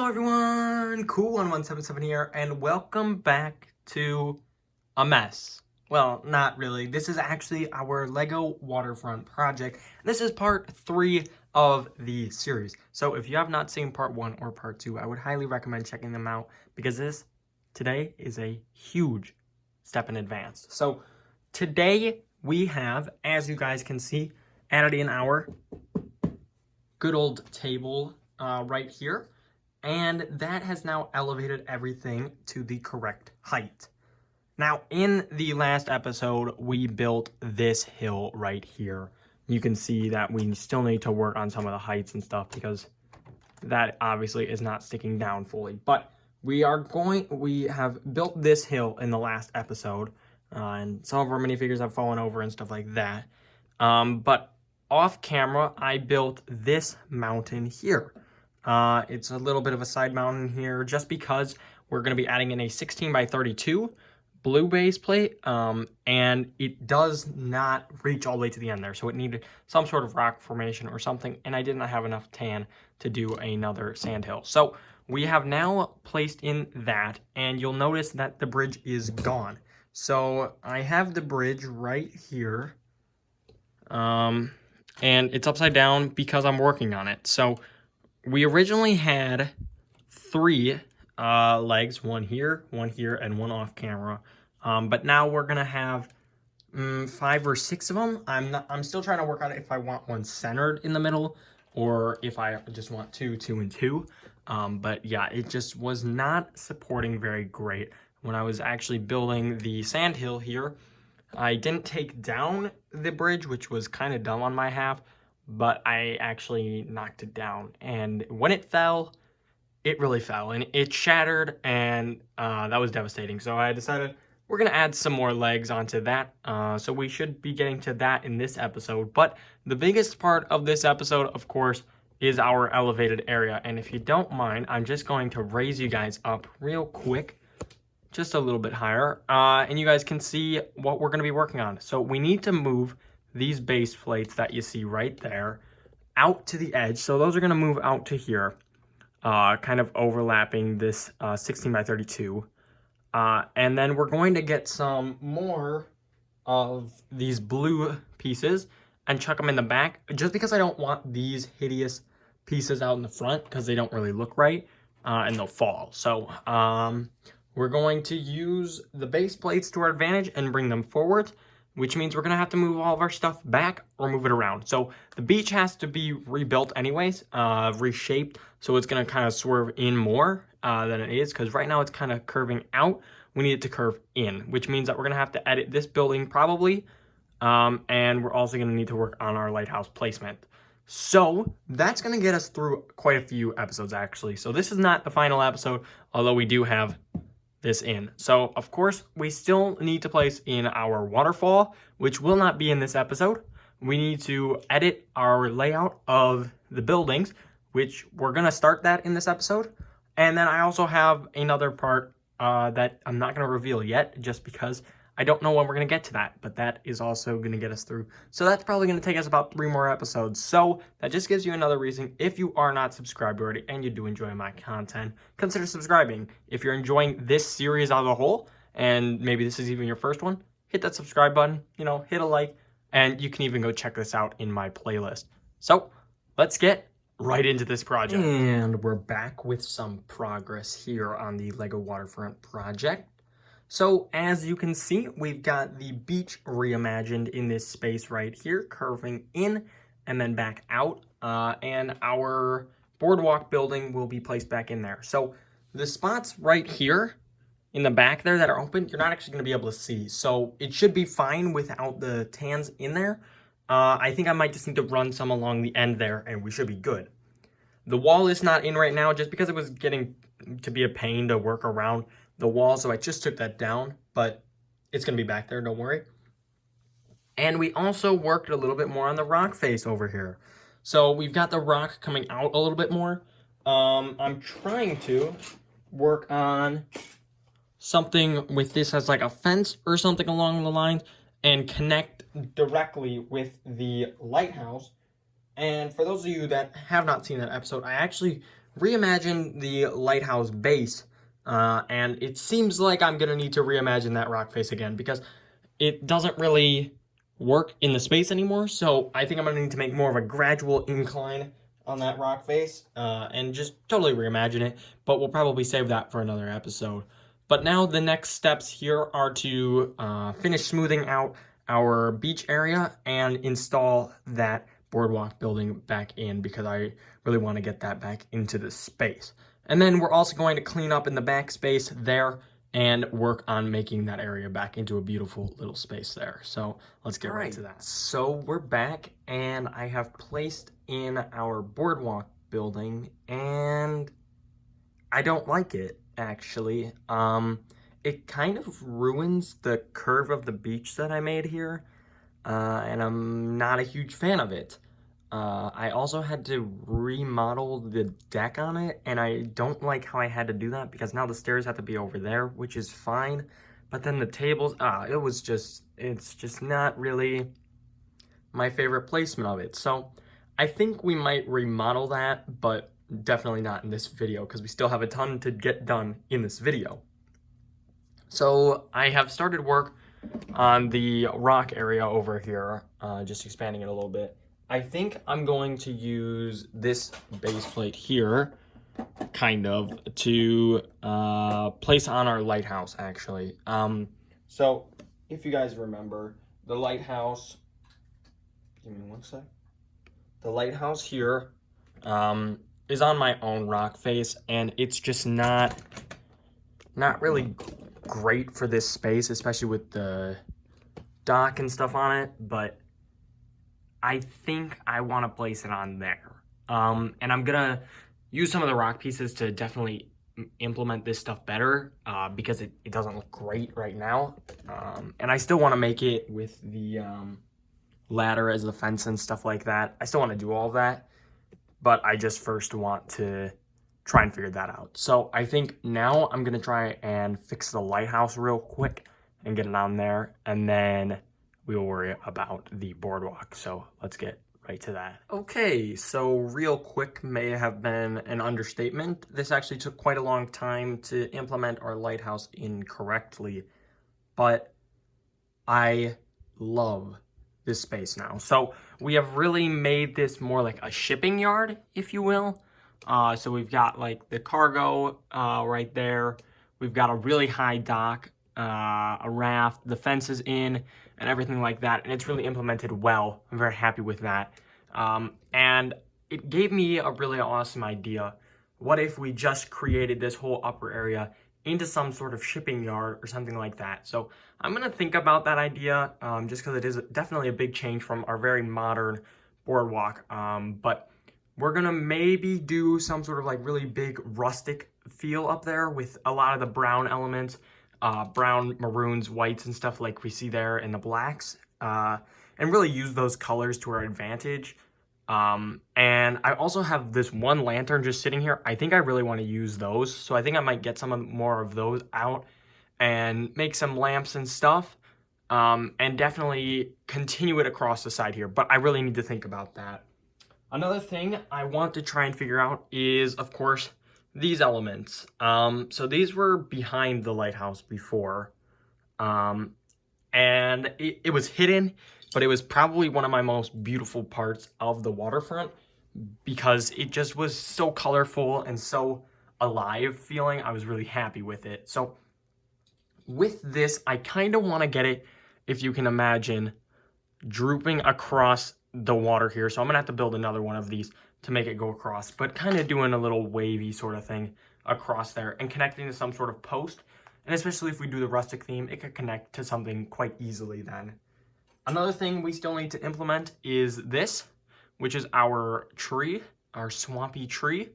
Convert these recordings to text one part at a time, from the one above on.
everyone, Cool1177 here, and welcome back to a mess. Well, not really. This is actually our Lego Waterfront project. This is part 3 of the series. So if you have not seen part 1 or part 2, I would highly recommend checking them out because today is a huge step in advance. So today we have, as you guys can see, added in our good old table right here. And that has now elevated everything to the correct height. Now, in the last episode, we built this hill right here. You can see that we still need to work on some of the heights and stuff because that obviously is not sticking down fully. But we have built this hill in the last episode, and some of our minifigures have fallen over and stuff like that. But off camera, I built this mountain here. It's a little bit of a side mountain here just because we're going to be adding in a 16 by 32 blue base plate, and it does not reach all the way to the end there, so it needed some sort of rock formation or something, and I did not have enough tan to do another sand hill. So we have now placed in that, and you'll notice that the bridge is gone. So I have the bridge right here, and it's upside down because I'm working on it. So we originally had 3 legs, one here, and one off camera. But now we're gonna have 5 or 6 of them. I'm still trying to work out if I want one centered in the middle or if I just want 2, 2, and 2. But yeah, it just was not supporting very great. When I was actually building the sand hill here, I didn't take down the bridge, which was kind of dumb on my half, but I actually knocked it down. And when it fell, it really fell and it shattered, and that was devastating. So I decided we're gonna add some more legs onto that. So we should be getting to that in this episode. But the biggest part of this episode, of course, is our elevated area. And if you don't mind, I'm just going to raise you guys up real quick, just a little bit higher, and you guys can see what we're gonna be working on. So we need to move these base plates that you see right there out to the edge. So those are gonna move out to here, kind of overlapping this 16 by 32. And then we're going to get some more of these blue pieces and chuck them in the back, just because I don't want these hideous pieces out in the front because they don't really look right, and they'll fall. So we're going to use the base plates to our advantage and bring them forward, which means we're going to have to move all of our stuff back or move it around. So the beach has to be rebuilt anyways, reshaped, so it's going to kind of swerve in more than it is, because right now it's kind of curving out. We need it to curve in, which means that we're going to have to edit this building probably, and we're also going to need to work on our lighthouse placement. So that's going to get us through quite a few episodes, actually. So this is not the final episode, although we do have this in. So of course we still need to place in our waterfall, which will not be in this episode. We need to edit our layout of the buildings, which we're gonna start that in this episode. And then I also have another part that I'm not gonna reveal yet, just because I don't know when we're gonna get to that, but that is also gonna get us through. So that's probably gonna take us about 3 more episodes. So that just gives you another reason. If you are not subscribed already and you do enjoy my content, consider subscribing. If you're enjoying this series as a whole, and maybe this is even your first one, hit that subscribe button, hit a like, and you can even go check this out in my playlist. So let's get right into this project. And we're back with some progress here on the Lego Waterfront project. So as you can see, we've got the beach reimagined in this space right here, curving in and then back out, and our boardwalk building will be placed back in there. So the spots right here in the back there that are open, you're not actually going to be able to see. So it should be fine without the tans in there. I think I might just need to run some along the end there and we should be good. The wall is not in right now just because it was getting to be a pain to work around the wall, so I just took that down, but it's gonna be back there, don't worry. And we also worked a little bit more on the rock face over here. So we've got the rock coming out a little bit more. I'm trying to work on something with this as like a fence or something along the lines and connect directly with the lighthouse. And for those of you that have not seen that episode, I actually reimagine the lighthouse base, and it seems like I'm gonna need to reimagine that rock face again because it doesn't really work in the space anymore. So I think I'm gonna need to make more of a gradual incline on that rock face, and just totally reimagine it. But we'll probably save that for another episode. But now the next steps here are to finish smoothing out our beach area and install that boardwalk building back in because I really want to get that back into the space. And then we're also going to clean up in the back space there and work on making that area back into a beautiful little space there. So let's get right to that. So we're back and I have placed in our boardwalk building and I don't like it actually. It kind of ruins the curve of the beach that I made here, and I'm not a huge fan of it. I also had to remodel the deck on it, and I don't like how I had to do that because now the stairs have to be over there, which is fine. But then the tables, it's just not really my favorite placement of it. So I think we might remodel that, but definitely not in this video because we still have a ton to get done in this video. So I have started work on the rock area over here, just expanding it a little bit. I think I'm going to use this base plate here, kind of, to place on our lighthouse, actually. So if you guys remember, the lighthouse, give me one sec. The lighthouse here is on my own rock face, and it's just not really great for this space, especially with the dock and stuff on it, but I think I want to place it on there. And I'm gonna use some of the rock pieces to definitely implement this stuff better because it doesn't look great right now. And I still want to make it with the ladder as the fence and stuff like that. I still want to do all of that, but I just first want to try and figure that out. So I think now I'm gonna try and fix the lighthouse real quick and get it on there, and then we will worry about the boardwalk. So let's get right to that. Okay, so real quick may have been an understatement. This actually took quite a long time to implement our lighthouse incorrectly, but I love this space now. So we have really made this more like a shipping yard, if you will. So we've got like the cargo right there. We've got a really high dock, a raft, the fences in, and everything like that. And it's really implemented well. I'm very happy with that. And it gave me a really awesome idea. What if we just created this whole upper area into some sort of shipping yard or something like that? So I'm going to think about that idea just because it is definitely a big change from our very modern boardwalk. But we're going to maybe do some sort of like really big rustic feel up there with a lot of the brown elements, brown, maroons, whites, and stuff like we see there in the blacks, and really use those colors to our advantage. And I also have this one lantern just sitting here. I think I really want to use those, so I think I might get more of those out and make some lamps and stuff, and definitely continue it across the side here, but I really need to think about that. Another thing I want to try and figure out is, of course, these elements. So these were behind the lighthouse before, and it was hidden, but it was probably one of my most beautiful parts of the waterfront because it just was so colorful and so alive feeling. I was really happy with it. So with this, I kind of want to get it, if you can imagine, drooping across the water here. So I'm gonna have to build another one of these to make it go across, but kind of doing a little wavy sort of thing across there and connecting to some sort of post. And especially if we do the rustic theme, it could connect to something quite easily then. Another thing we still need to implement is this, which is our tree, our swampy tree.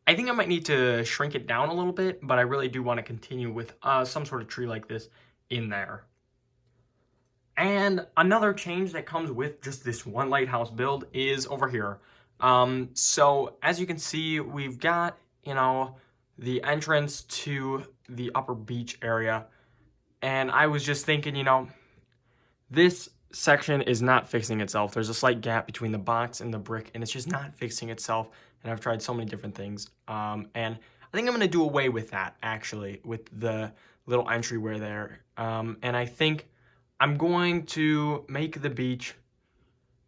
I think I might need to shrink it down a little bit, but I really do want to continue with some sort of tree like this in there. And another change that comes with just this one lighthouse build is over here. So as you can see, we've got, the entrance to the upper beach area. And I was just thinking, this section is not fixing itself. There's a slight gap between the box and the brick, and it's just not fixing itself. and I've tried so many different things. And I think I'm going to do away with that, actually, with the little entryway there. And I think I'm going to make the beach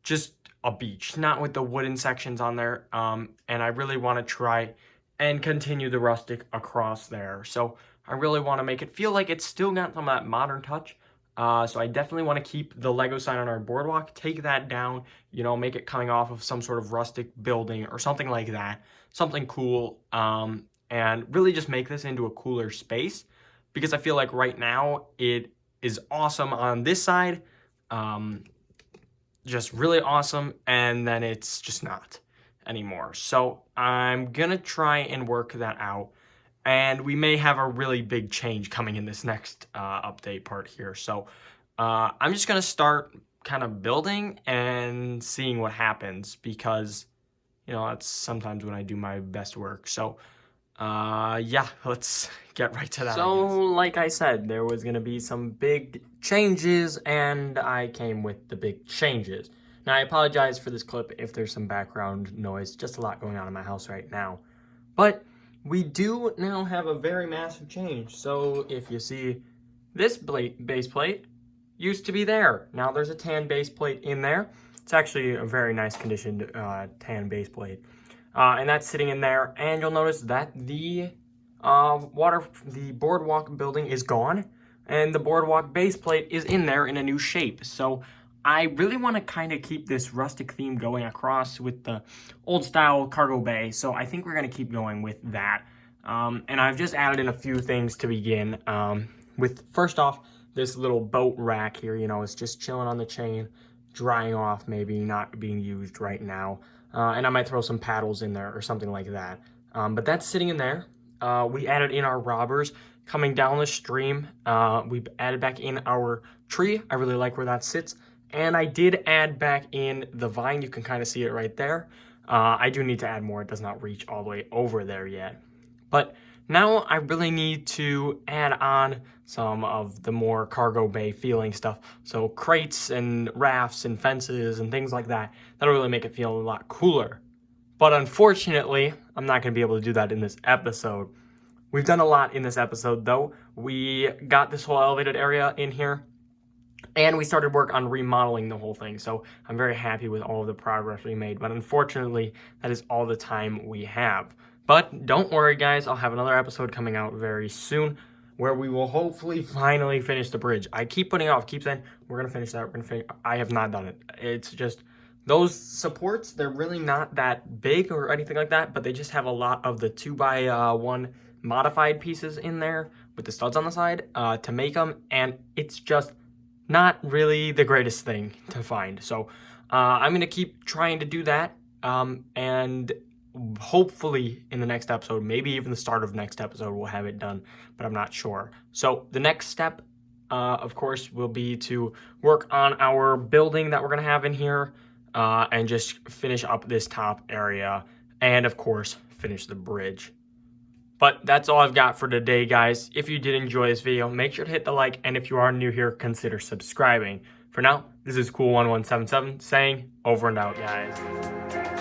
just a beach, not with the wooden sections on there. And I really want to try and continue the rustic across there. So I really want to make it feel like it's still got some of that modern touch. So I definitely want to keep the Lego sign on our boardwalk, take that down, make it coming off of some sort of rustic building or something like that, something cool, and really just make this into a cooler space, because I feel like right now it is awesome on this side, just really awesome, and then it's just not anymore. So I'm gonna try and work that out, and we may have a really big change coming in this next update part here. So I'm just gonna start kind of building and seeing what happens, because that's sometimes when I do my best work. So yeah, let's get right to that. So like I said, there was gonna be some big changes, and I came with the big changes. Now I apologize for this clip if there's some background noise, just a lot going on in my house right now. But we do now have a very massive change. So if you see, this base plate used to be there. Now there's a tan base plate in there. It's actually a very nice conditioned tan base plate. And that's sitting in there, and you'll notice that the boardwalk building is gone, and the boardwalk base plate is in there in a new shape. So I really want to kind of keep this rustic theme going across with the old style cargo bay. So I think we're going to keep going with that. And I've just added in a few things to begin. With first off, this little boat rack here, it's just chilling on the chain, drying off, maybe not being used right now. And I might throw some paddles in there or something like that. But that's sitting in there. We added in our robbers coming down the stream. We added back in our tree. I really like where that sits. And I did add back in the vine. You can kind of see it right there. I do need to add more. It does not reach all the way over there yet. But now I really need to add on some of the more cargo bay feeling stuff. So crates and rafts and fences and things like that. That'll really make it feel a lot cooler. But unfortunately, I'm not going to be able to do that in this episode. We've done a lot in this episode, though. We got this whole elevated area in here, and we started work on remodeling the whole thing. So I'm very happy with all of the progress we made. But unfortunately, that is all the time we have. But don't worry, guys. I'll have another episode coming out very soon where we will hopefully finally finish the bridge. I keep putting it off, keep saying, we're going to finish that, we're going to finish. I have not done it. It's just, those supports, they're really not that big or anything like that, but they just have a lot of the 2x1 modified pieces in there with the studs on the side to make them, and it's just not really the greatest thing to find. So I'm going to keep trying to do that, and hopefully in the next episode, maybe even the start of next episode, we'll have it done, but I'm not sure. So the next step, of course, will be to work on our building that we're going to have in here, and just finish up this top area, and of course, finish the bridge. But that's all I've got for today, guys. If you did enjoy this video, make sure to hit the like, and if you are new here, consider subscribing. For now, this is Cool1177 saying over and out, guys.